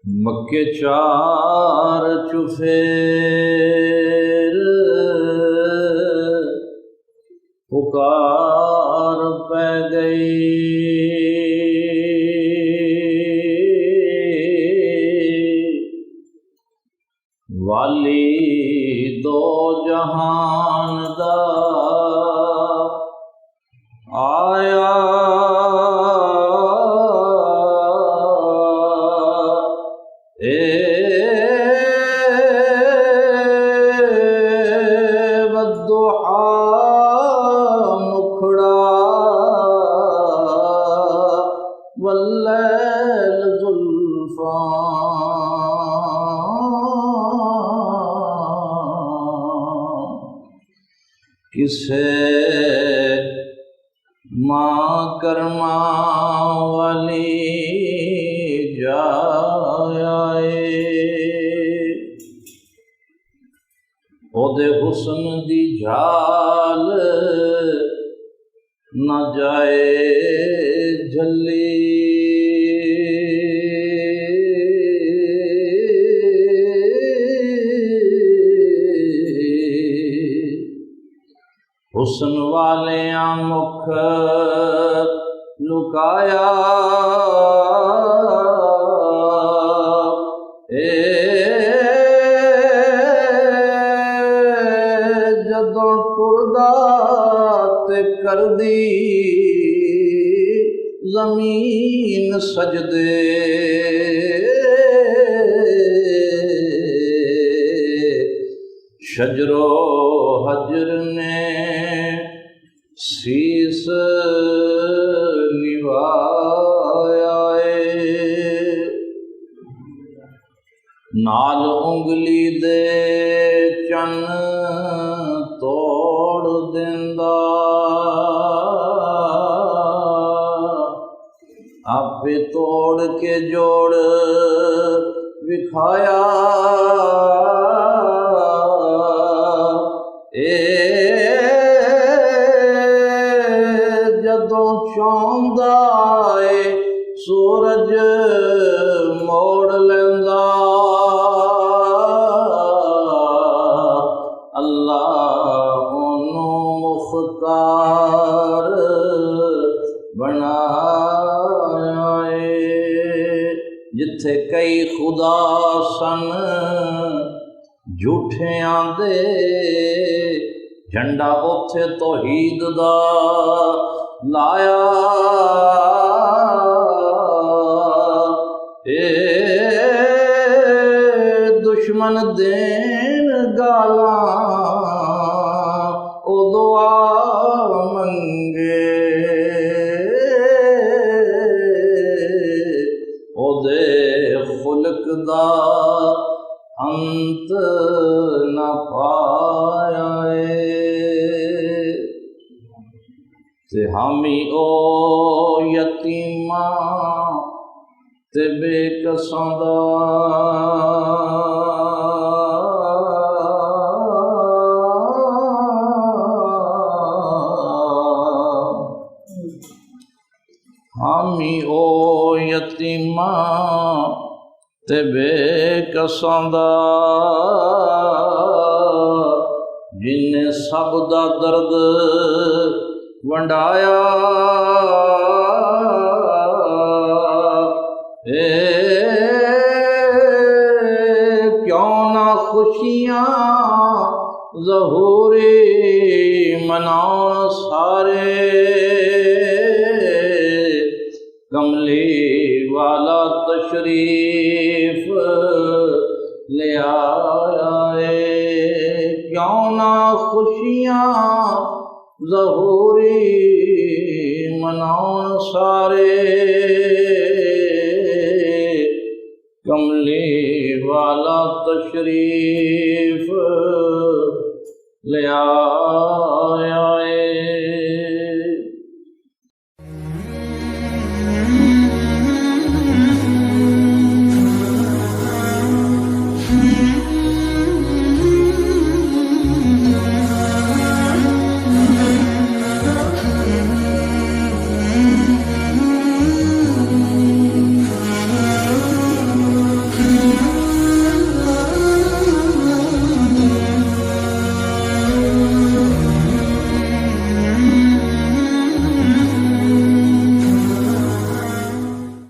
मक्के चार चुफेर पुकार पै गई। वाली दो जहान दा आया, बद्दुहा मुखड़ा वल्लैल ज़ुल्फ़ां। किसे माँ करमा वाली जाए, ओदे हुस्न दी झाल न जाए झली। हुस्न वाले मुख लुकाया, जदों टुरदा ते करदी ज़मीन सजदे। शजरो हजर ने शीस निभाया, नाल उंगली दे चन तोड़ देंदा, आपे तोड़ के जोड़ विखाया। जदों चौंदा है सूरज मोड़ लेंदा, अल्लाह ओनू मुख्तार बनाया है। जिथे कई खुदा सन झूठे आंदे, झंडा उथे तौहीद दा लाया। दुश्मन देन गालां ओ दुआ मंगे, ओदे खुल्क दा अंत न पाया ते हामी ओ यतीमा ते बेकसां दा। हामी ओ यतीमा ते बेकसां दा, जिन्ने सब दा दर्द वंडाया। क्यों ना खुशियां ज़हूरी मनाउण सारे, कमली वाला तशरीफ ले आया। क्यों ना खुशियां ज़हूरी मनाउण सारे, कमली वाला तशरीफ ले आया।